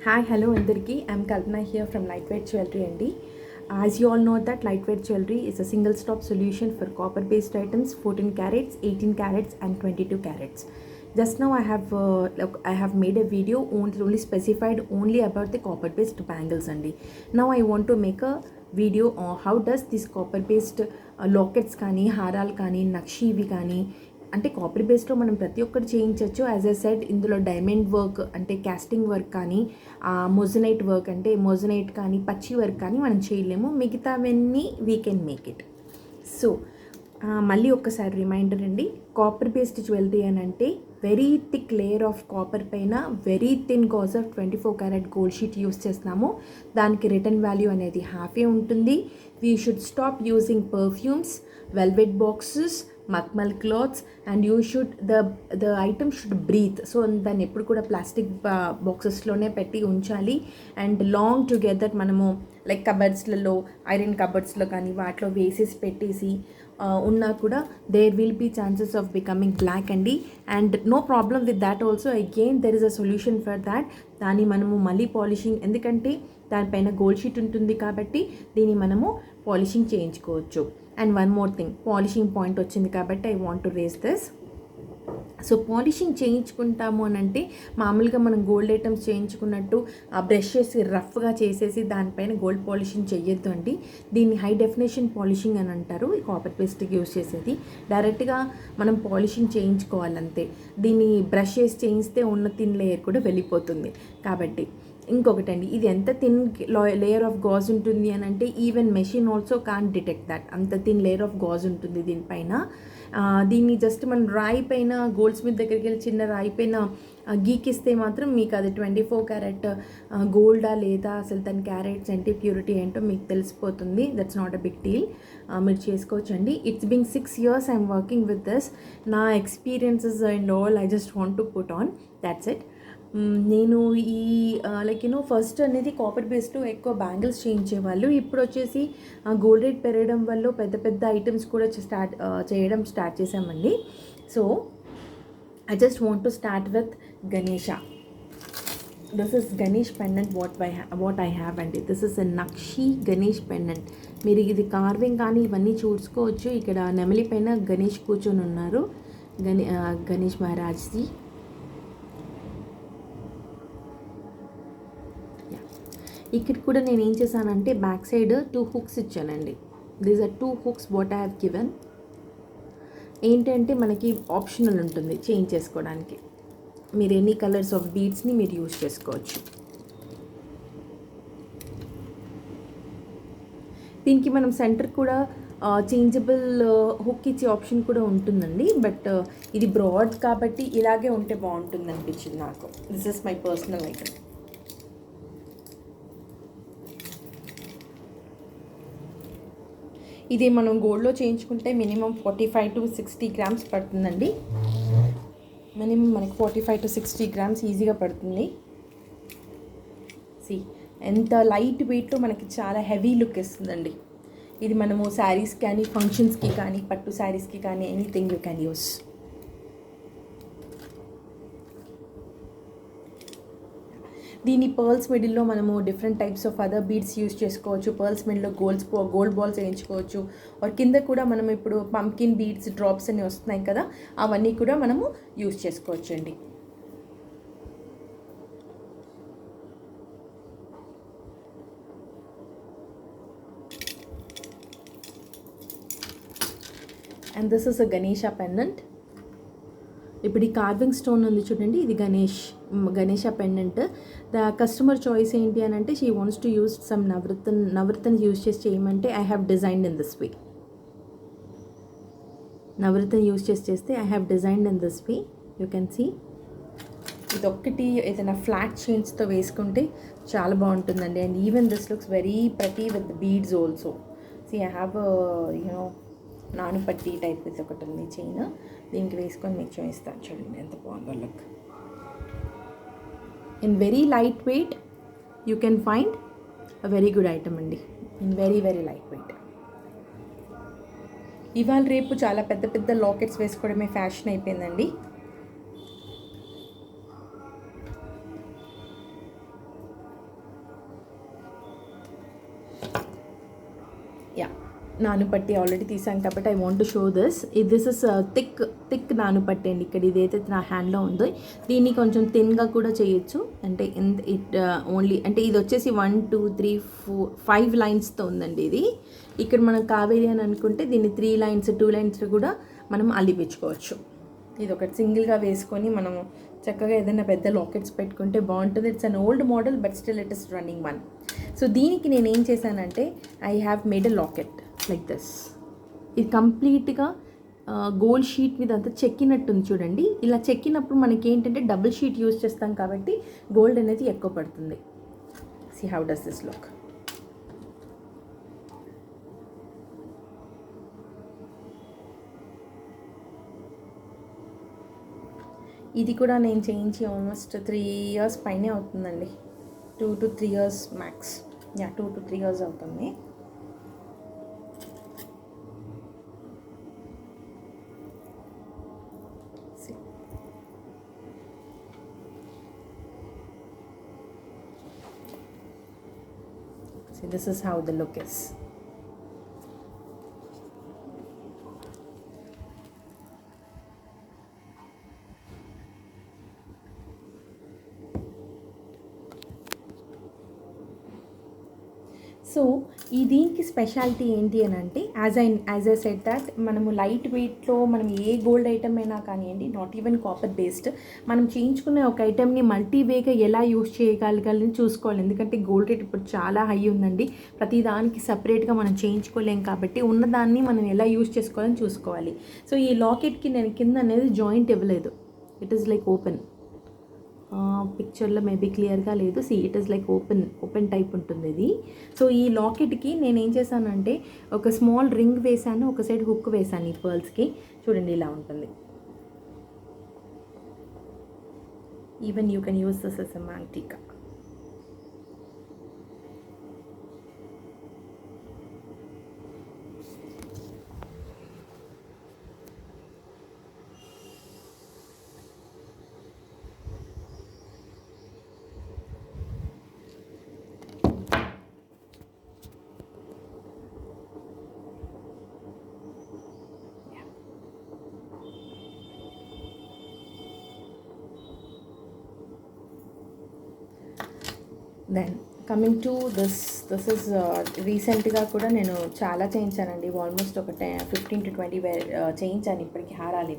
Hi, hello Andarki. I'm Kalpana here from Lightweight Jewelry ND. As you all know that Lightweight Jewelry is a single stop solution for copper based items 14 carats, 18 carats and 22 carats. Just now I have made a video only specified only about the copper based bangles andi. Now I want to make a video on how does this copper based lockets kani, haral kani, nakshivi kani అంటే copper బేస్లో మనం ప్రతి ఒక్కటి చేయించవచ్చు. As I said ఇందులో diamond work అంటే casting work కానీ moissanite work అంటే మొజనైట్ కానీ పచ్చి వర్క్ కానీ మనం చేయలేము. మిగతావన్నీ we can make it. So మళ్ళీ ఒక్కసారి రిమైండర్ అండి, కాపర్ బేస్డ్ జ్యువెలరీ అని అంటే very thick layer of copper పైన very thin gauge of 24 carat gold sheet use చేస్తున్నాము. దానికి రిటర్న్ వాల్యూ అనేది హాఫే ఉంటుంది. We should stop using perfumes, velvet boxes, మక్మల్ cloths and you should the item should breathe. So దాన్ని ఎప్పుడు కూడా ప్లాస్టిక్ బాక్సెస్లోనే పెట్టి ఉంచాలి. అండ్ లాంగ్ టుగెదర్ మనము లైక్ కబర్డ్స్లలో ఐరన్ కబర్డ్స్లో కానీ వాటిలో వేసేసి పెట్టేసి ఉన్నా కూడా there will be chances of becoming black అండి. And no problem with that also. Again there is a solution for that. దాన్ని మనము మళ్ళీ పాలిషింగ్, ఎందుకంటే దానిపైన గోల్డ్ షీట్ ఉంటుంది కాబట్టి దీన్ని మనము పాలిషింగ్ చేయించుకోవచ్చు. And one more thing, polishing point వచ్చింది కాబట్టి I want to raise this. So polishing చేయించుకుంటాము అని అంటే మామూలుగా మనం గోల్డ్ ఐటమ్స్ చేయించుకున్నట్టు ఆ బ్రష్ చేసి రఫ్గా చేసేసి దానిపైన గోల్డ్ పాలిషింగ్ చేయొద్దు అండి. దీన్ని హై డెఫినేషన్ పాలిషింగ్ అని అంటారు. ఈ కాపర్ పేస్ట్కి యూస్ చేసేది డైరెక్ట్గా మనం పాలిషింగ్ చేయించుకోవాలంతే. దీన్ని బ్రష్ చేసి చేయిస్తే ఉన్న థిన్ లేయర్ కూడా వెళ్ళిపోతుంది. కాబట్టి ఇంకొకటండి, ఇది ఎంత థిన్ లేయర్ ఆఫ్ గాజ్ ఉంటుంది అని అంటే even machine also can't detect that. అంత థిన్ లేయర్ ఆఫ్ గాజ్ ఉంటుంది దీనిపైన. దీన్ని జస్ట్ మనం రాయి పైన గోల్డ్ స్మిత్ దగ్గరికి వెళ్ళి చిన్న రాయి పైన గీకిస్తే మాత్రం మీకు అది 24 క్యారెట్ గోల్డా లేదా అసలు దాని క్యారెట్స్ ఏంటి, ప్యూరిటీ ఏంటో మీకు తెలిసిపోతుంది. That's not a big deal. మీరు చేసుకోవచ్చండి. It's being 6 years I'm working with this. నా experiences and all I just want to put on, that's it. నేను ఈ లైక్ ఫస్ట్ అనేది కాపర్ బేస్లో ఎక్కువ బ్యాంగిల్స్ చేయించేవాళ్ళు. ఇప్పుడు వచ్చేసి గోల్డ్ రేట్ పెరగడం వల్ల పెద్ద పెద్ద ఐటమ్స్ కూడా చేయడం స్టార్ట్ చేసామండి. So I just want to start with Ganesha. This is Ganesh pendant what I have అండి. This is a nakshi Ganesh pendant. మీరు ఇది కార్వింగ్ కానీ ఇవన్నీ చూసుకోవచ్చు. ఇక్కడ నెమలి పైన గణేష్ కూర్చొని ఉన్నారు, గణేష్ మహారాజ్ది. ఇక్కడ కూడా నేను ఏం చేశానంటే బ్యాక్ సైడ్ 2 hooks ఇచ్చానండి. These are 2 hooks what I have given. ఏంటంటే మనకి ఆప్షనల్ ఉంటుంది చేంజ్ చేసుకోవడానికి. మీరు ఎనీ కలర్స్ ఆఫ్ బీడ్స్ని మీరు యూజ్ చేసుకోవచ్చు. దీనికి మనం సెంటర్ కూడా చేంజబుల్ హుక్ ఇచ్చే ఆప్షన్ కూడా ఉంటుందండి. బట్ ఇది బ్రాడ్ కాబట్టి ఇలాగే ఉంటే బాగుంటుంది అనిపించింది నాకు. This is my personal item. ఇది మనం గోల్డ్లో చేయించుకుంటే మినిమం 45 to 60 grams పడుతుందండి. మినిమం మనకి 45 to 60 grams ఈజీగా పడుతుంది. ఎంత లైట్ వెయిట్లో మనకి చాలా హెవీ లుక్ ఇస్తుందండి. ఇది మనము శారీస్కి కానీ ఫంక్షన్స్కి కానీ పట్టు శారీస్కి కానీ ఎనీథింగ్ యూ క్యాన్ యూస్. దీని పర్ల్స్ మిడిల్లో మనము different types of other beads use చేసుకోవచ్చు. పర్ల్స్ మిడిల్లో గోల్డ్ బాల్స్ వేయించుకోవచ్చు. और కింద కూడా మనం ఇప్పుడు పంకిన్ బీడ్స్ డ్రాప్స్ అని వస్తున్నాయి కదా, అవన్నీ కూడా మనము యూస్ చేసుకోవచ్చు అండి. And this is a Ganesha pendant. ఇప్పుడు ఈ కార్వింగ్ స్టోన్ ఉంది చూడండి, ఇది Ganesha pendant. The customer choice ఏంటి అని అంటే she wants to use some navaratna use చేసి చేయమంటే I have designed in this way. Navaratna use చేస్తే I have designed in this way. You can see ఇదొక్కటి ఏదైనా ఫ్లాట్ చైన్స్తో వేసుకుంటే చాలా బాగుంటుందండి. And even this looks very pretty with beads also. See I have నానుపట్టి type ఇది ఒకటి ఉంది చైన్. దీనికి వేసుకొని మీకు చూపిస్తాను చూడండి ఎంత బాగుందో look. In very light weight you can find a very good item అండి. In very very light weight. ఇవాళ రేపు చాలా పెద్ద పెద్ద లాకెట్స్ వేసుకోవడమే ఫ్యాషన్ అయిపోయిందండి. యా, నానుపట్టి ఆల్రెడీ తీసాను కాబట్టి I want to show this is thick నానుపట్టి అండి. ఇక్కడ ఇదైతే నా హ్యాండ్లో ఉందో దీన్ని కొంచెం థిన్గా కూడా చేయొచ్చు. అంటే ఇట్ ఓన్లీ అంటే ఇది వచ్చేసి 1 2 3 4 5 లైన్స్తో ఉందండి ఇది. ఇక్కడ మనం కావేరి అని అనుకుంటే దీన్ని 3 లైన్స్ 2 లైన్స్ కూడా మనం అల్లిపించుకోవచ్చు. ఇది ఒకటి సింగిల్గా వేసుకొని మనము చక్కగా ఏదైనా పెద్ద లాకెట్స్ పెట్టుకుంటే బాగుంటుంది. It's an old model but still it is running one. So దీనికి నేను ఏం చేశానంటే I have made a locket like this. ఇది కంప్లీట్గా గోల్డ్ షీట్ మీద అంతా చెక్కినట్టుంది చూడండి. ఇలా చెక్కినప్పుడు మనకి ఏంటంటే డబుల్ షీట్ యూజ్ చేస్తాం కాబట్టి గోల్డ్ అనేది ఎక్కువ పడుతుంది. See how does this look. ఇది కూడా నేను చేయించి ఆల్మోస్ట్ 3 years పైనే అవుతుందండి. 2 to 3 years max. 2 to 3 years అవుతుంది. See, this is how the look is. So ఈ దీనికి స్పెషాలిటీ ఏంటి అని అంటే యాజ్ ఐ సెడ్ దట్ మనము లైట్ వెయిట్లో మనం ఏ గోల్డ్ ఐటమ్ అయినా కానివ్వండి, నాట్ ఈవెన్ కాపర్ బేస్డ్, మనం చేయించుకునే ఒక ఐటమ్ని మల్టీవేగా ఎలా యూస్ చేయగలగాలని చూసుకోవాలి. ఎందుకంటే గోల్డ్ రేట్ ఇప్పుడు చాలా హై ఉందండి. ప్రతి దానికి సపరేట్గా మనం చేయించుకోలేం కాబట్టి ఉన్నదాన్ని మనం ఎలా యూస్ చేసుకోవాలని చూసుకోవాలి. సో ఈ లాకెట్కి నేను కింద అనేది జాయింట్ ఇవ్వలేదు. It is like open. పిక్చర్లో మేబీ క్లియర్గా లేదు. It is like open type ఉంటుంది ఇది. సో ఈ లాకెట్కి నేను ఏం చేశానంటే ఒక స్మాల్ రింగ్ వేసాను, ఒక సైడ్ హుక్ వేసాను ఈ పర్ల్స్కి. చూడండి ఇలా ఉంటుంది. Even you can use this as a mantika. Then coming to this is రీసెంట్గా కూడా నేను చాలా చేయించానండి. ఆల్మోస్ట్ ఒక 15 to 20 చేయించాను ఇప్పటికి హారాలు.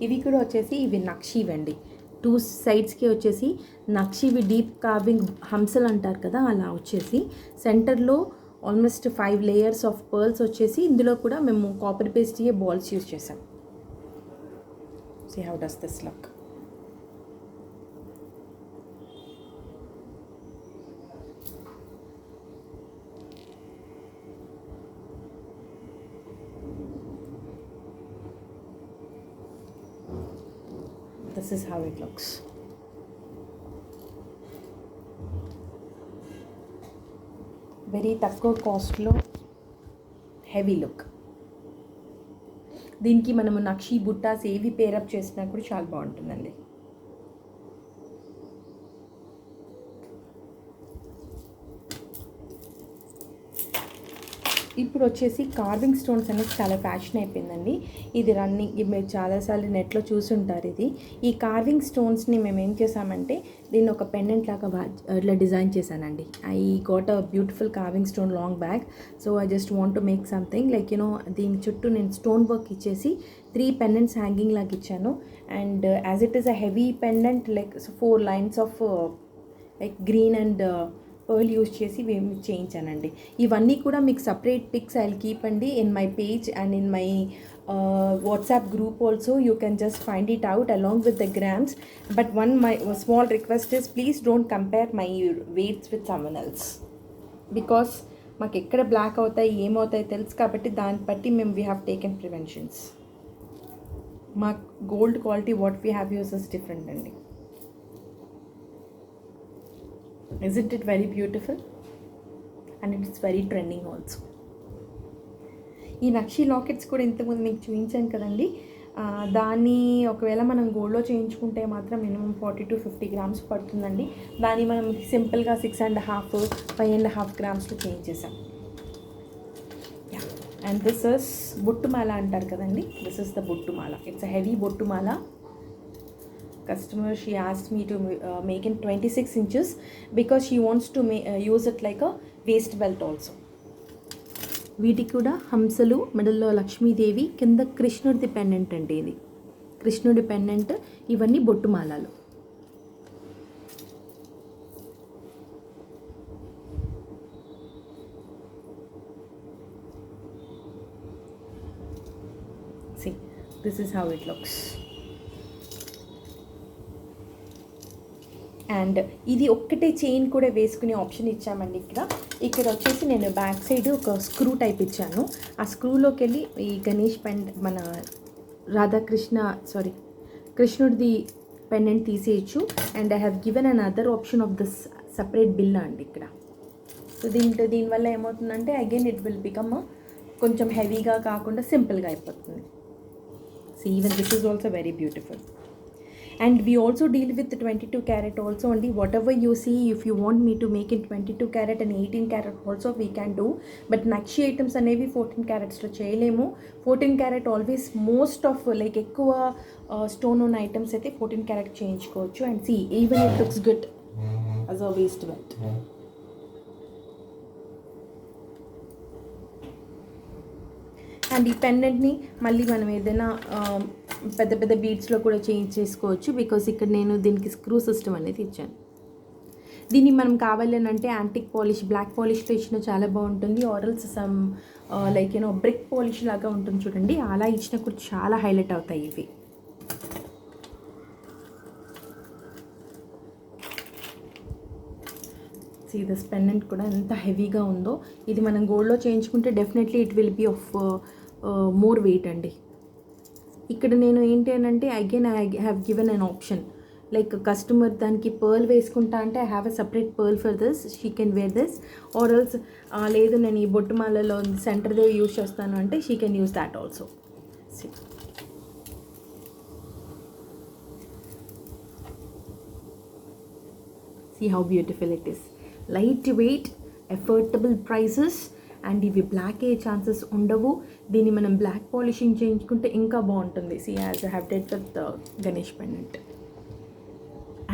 ఇవి కూడా వచ్చేసి ఇవి నక్షీవి అండి. 2 సైడ్స్కి వచ్చేసి నక్షీవి డీప్ కార్వింగ్ హంసలు అంటారు కదా, అలా వచ్చేసి సెంటర్లో ఆల్మోస్ట్ 5 layers ఆఫ్ పర్ల్స్ వచ్చేసి ఇందులో కూడా మేము కాపర్ పేస్ట్ బాల్స్ యూజ్ చేసాం. See how does this look. This is how it looks. Very తక్కువ కాస్ట్లో హెవీ లుక్. దీనికి మనము నక్షి బుట్టాస్ ఏవి పేరప్ చేసినా కూడా చాలా బాగుంటుందండి. ఇప్పుడు వచ్చేసి కార్వింగ్ స్టోన్స్ అనేది చాలా ఫ్యాషన్ అయిపోయిందండి. ఇది రన్నింగ్, మీరు చాలాసార్లు నెట్లో చూసుంటారు. ఈ కార్వింగ్ స్టోన్స్ని మేము ఏం చేసామంటే దీన్ని ఒక పెండెంట్ లాగా ఇట్లా డిజైన్ చేశానండి. I got a beautiful carving stone long bag. So I just want to make something like దీని చుట్టూ నేను స్టోన్ వర్క్ ఇచ్చేసి 3 పెండెంట్స్ హ్యాంగింగ్ లాగా ఇచ్చాను. And as it is a heavy pendant like 4 lines of like green and pearl use చేసి చేయించానండి. ఇవన్నీ కూడా మీకు separate pics I will keep అండి in my page and in my WhatsApp group also. You can just find it out along with the grams. But my small request is please don't compare my weights with someone else. Because మాకు ఎక్కడ black అవుతాయి ఏమవుతాయి తెలుసు కాబట్టి దాన్ని బట్టి మేము we have taken preventions. మా gold quality what we have use is different అండి. Isn't it very beautiful? And it's very trending also. ఈ నక్షి లాకెట్స్ కూడా ఇంతకుముందు మీకు చూపించాను కదండి. దాన్ని ఒకవేళ మనం గోల్డ్లో చేయించుకుంటే మాత్రం మినిమం 40 to 50 grams పడుతుందండి. దాన్ని మనం సింపుల్గా 6.5 5.5 grams చేయించేసాం. అండ్ దిస్ ఇస్ బొట్టుమాల అంటారు కదండి, దిస్ ఇస్ ద బొట్టుమాల. ఇట్స్ అ హెవీ బొట్టుమాల. Customer, she asked me to make in 26 inches because she wants to use it like a waist belt also. వీటికి కూడా హంసలు, మెడల్లో లక్ష్మీదేవి, కింద కృష్ణుడిది పెండెంట్ అండి. ఇది కృష్ణుడి పెండెంట్. ఇవన్నీ బొట్టుమాలలు. See, this is how it looks. And ఇది ఒక్కటే చైన్ కూడా వేసుకునే ఆప్షన్ ఇచ్చామండి. ఇక్కడ వచ్చేసి నేను బ్యాక్ సైడ్ ఒక స్క్రూ టైప్ ఇచ్చాను. ఆ స్క్రూలోకి వెళ్ళి ఈ గణేష్ మన కృష్ణుడిది పెండెంట్ తీసేయచ్చు. And I have given another option of this separate bill అండి ఇక్కడ. సో దీనివల్ల ఏమవుతుందంటే అగైన్ ఇట్ విల్ బికమ్ కొంచెం హెవీగా కాకుండా సింపుల్గా అయిపోతుంది. So even this is also very beautiful. And we also deal with the 22 carat also only. Whatever you see, if you want me to make it 22 carat and 18 carat also we can do. But Nakshi items అనేవి 14 carats లో చేయలేము. 14 carat always most of like ఎక్కువ stone ఉన్న items అయితే 14 carat చేయించుకోవచ్చు. And see, even it looks good as a waist belt. And ఈ పెండెంట్ని మళ్ళీ మనం ఏదైనా పెద్ద పెద్ద బీడ్స్లో కూడా చేంజ్ చేసుకోవచ్చు. బికాస్ ఇక్కడ నేను దీనికి స్క్రూ సిస్టమ్ అనేది ఇచ్చాను. దీన్ని మనం కావాలి అని అంటే యాంటిక్ పాలిష్, బ్లాక్ పాలిష్లో ఇచ్చిన చాలా బాగుంటుంది. ఆరల్స్ సమ్ లైక్ బ్రిక్ పాలిష్ లాగా ఉంటుంది చూడండి, అలా ఇచ్చిన కూడా చాలా హైలైట్ అవుతాయి ఇవి. సీ దిస్ పెండెంట్ కూడా ఎంత హెవీగా ఉందో. ఇది మనం గోల్డ్లో చేయించుకుంటే definitely it will be of more weight అండి. ఇక్కడ నేను ఏంటి అని అంటే again I have given an option. Like customer దానికి పర్ల్ వేసుకుంటా అంటే I have a separate pearl for this, she can wear this. Or else లేదు నేను ఈ బొట్టుమాలలో సెంటర్దే యూజ్ చేస్తాను అంటే she can use that also. See how beautiful it is. Light weight, affordable prices. And ఇవి బ్లాక్ అయ్యే ఛాన్సెస్ ఉండవు. దీన్ని మనం బ్లాక్ పాలిషింగ్ చేయించుకుంటే ఇంకా బాగుంటుంది. See as I have dead with Ganesh pendant.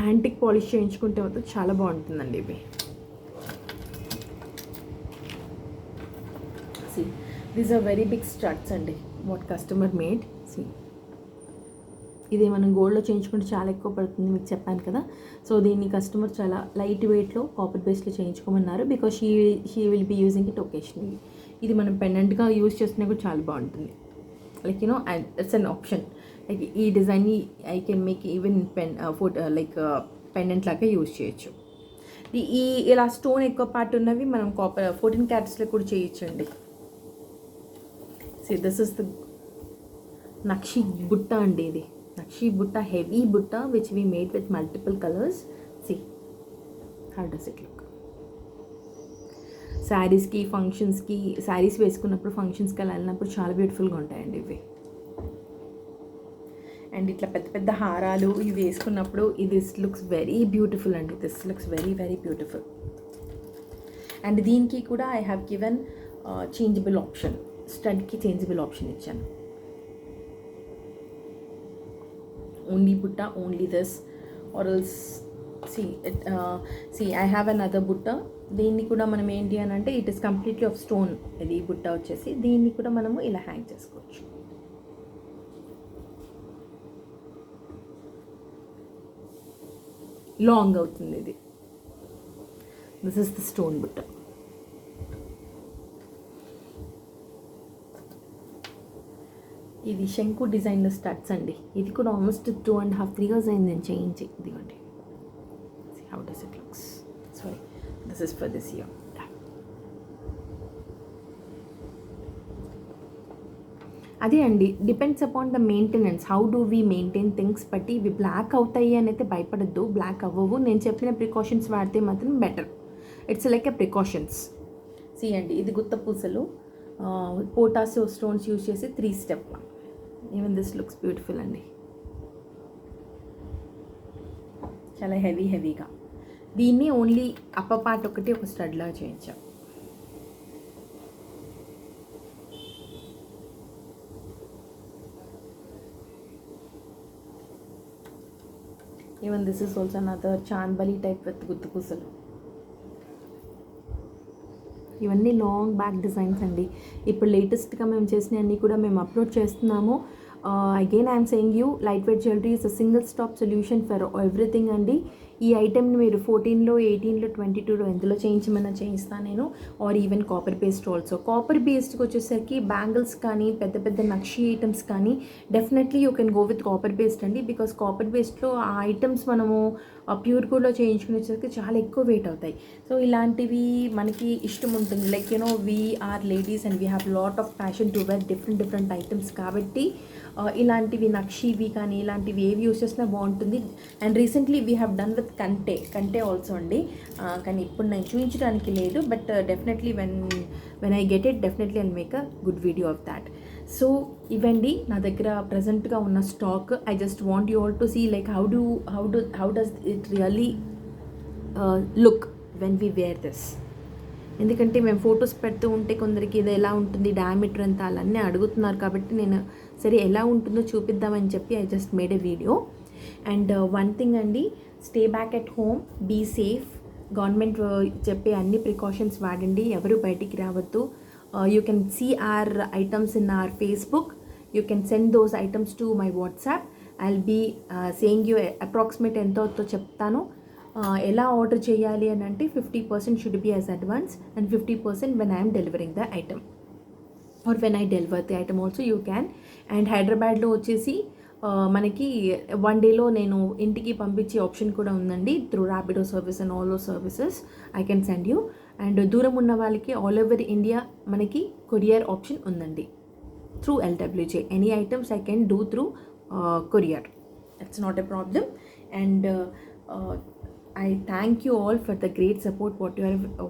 Antique polish చేయించుకుంటే మాత్రం చాలా బాగుంటుందండి ఇవి. See these are very big studs అండి వాట్ కస్టమర్ మేడ్. సి ఇది మనం గోల్డ్లో చేయించుకుంటే చాలా ఎక్కువ పడుతుంది మీకు చెప్పాను కదా. సో దీన్ని కస్టమర్ చాలా లైట్ వెయిట్లో కాపర్ బేస్లో చేయించుకోమన్నారు. Because she will be using it occasionally. ఇది మనం పెండెంట్గా యూజ్ చేస్తున్నా కూడా చాలా బాగుంటుంది. Like it's an option. Like ఈ డిజైన్ని I can make even like pendant లాగా యూజ్ చేయొచ్చు. ఇలా స్టోన్ ఎక్కువ పార్ట్ ఉన్నవి మనం 14 క్యారెట్స్లో కూడా చేయొచ్చండి. సి దిస్ ఇస్ ద నక్షి బుట్ట అండి. ఇది Nakshi butta, heavy butta which we made with multiple colors. See how does it look. శారీస్కి ఫంక్షన్స్కి శారీస్ వేసుకున్నప్పుడు ఫంక్షన్స్కి అలా వెళ్ళినప్పుడు చాలా బ్యూటిఫుల్గా ఉంటాయండి ఇవి. అండ్ ఇట్లా పెద్ద పెద్ద హారాలు ఇవి వేసుకున్నప్పుడు దిస్ లుక్స్ వెరీ బ్యూటిఫుల్ అండి. This looks very very beautiful. And దీనికి కూడా I have given changeable option. స్టడ్కి చేంజబుల్ ఆప్షన్ ఇచ్చాను. Only butta, only this, or else see I have another butta. దీన్ని కూడా మనం ఏంటి అని అంటే it is completely off stone. ఇది బుట్ట వచ్చేసి దీన్ని కూడా మనము ఇలా హ్యాంగ్ చేసుకోవచ్చు. లాంగ్ అవుతుంది ఇది. దిస్ ఇస్ ద స్టోన్ బుట్ట. ఇది శంకు డిజైన్ స్టడ్స్ అండి. ఇది కూడా ఆల్మోస్ట్ 2.5-3 years అయింది నేను చేయించి. ఇదిగోండి how does it looks. Sorry this is for this year. అదే అండి, depends upon the maintenance. How do we maintain things బట్టి ఇవి బ్లాక్ అవుతాయి అని అయితే భయపడద్దు. బ్లాక్ అవ్వవు. నేను చెప్పిన ప్రికాషన్స్ వాడితే మాత్రం better. It's like a precautions. See అండి ఇది గుత్త పూసలు పోటాసో స్టోన్స్ యూజ్ చేసి 3 step. Even this looks beautiful అండి. చాలా హెవీగా. దీన్ని ఓన్లీ అప్పర్ పార్ట్ ఒకటి ఒక స్టడ్ లాగా చేయించాం. Even this is also another chandbali type with గుత్తు పూసలు. ఇవన్నీ లాంగ్ బ్యాక్ డిజైన్స్ అండి. ఇప్పుడు లేటెస్ట్గా మేము చేసినవన్నీ కూడా మేము అప్లోడ్ చేస్తున్నాము. Again I'm saying you, light weight jewellery is a single stop solution for everything అండి. ఈ ఐటెంని మీరు 14లో, 18లో, 22లో ఎందులో చేయించమన్నా చేయిస్తాను నేను. Or even copper based also. Copper బేస్డ్కి వచ్చేసరికి బ్యాంగిల్స్ కానీ పెద్ద పెద్ద నక్షి ఐటమ్స్ కానీ definitely you can go with copper based అండి. బికాస్ కాపర్ బేస్డ్లో ఆ ఐటమ్స్ మనము ప్యూర్ గోల్డ్లో చేయించుకునేసరికి చాలా ఎక్కువ వెయిట్ అవుతాయి. సో ఇలాంటివి మనకి ఇష్టం ఉంటుంది. Like you know we are ladies and we have lot of passion to wear different items కాబట్టి ఇలాంటివి నక్షివి కానీ ఇలాంటివి ఏవి యూస్ చేసినా బాగుంటుంది. And recently we have done with కంటే ఆల్సో అండి. కానీ ఇప్పుడు నేను చూపించడానికి లేదు, but definitely when I get it definitely I make a good video of that. So ఇవండి నా దగ్గర ప్రజెంట్గా ఉన్న stock. I just want you all to see like how does it really look when we wear this. ఎందుకంటే మేము photos పెడుతూ ఉంటే కొందరికి ఇది ఎలా ఉంటుంది, డయామీటర్ ఎంత అలానే అడుగుతున్నారు. కాబట్టి నేను సరే ఎలా ఉంటుందో చూపిద్దామని చెప్పి I just made a video. And one thing అండి, stay back at home, be safe. Government చెప్పే అన్ని ప్రికాషన్స్ వాడండి, ఎవరు బయటికి రావద్దు. You can see our items in our Facebook. You can send those items to my WhatsApp. I'll be saying you approximate ఎంతో చెప్తాను. ఎలా ఆర్డర్ చేయాలి అని అంటే 50% should be as advance and 50% when I'm delivering the item or when I deliver the item also you can. And హైదరాబాద్లో వచ్చేసి మనకి 1 డేలో నేను ఇంటికి పంపించే ఆప్షన్ కూడా ఉందండి. Through Rapido service and all those services I can send you. And దూరం ఉన్న వాళ్ళకి ఆల్ ఓవర్ ఇండియా మనకి కొరియర్ ఆప్షన్ ఉందండి through LWJ. Any items I can do through courier. It's not a problem. And I thank you all for the great support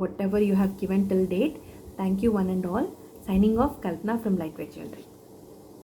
whatever you have given till date. Thank you one and all. Signing off, Kalpana from Lightweight Jewelry.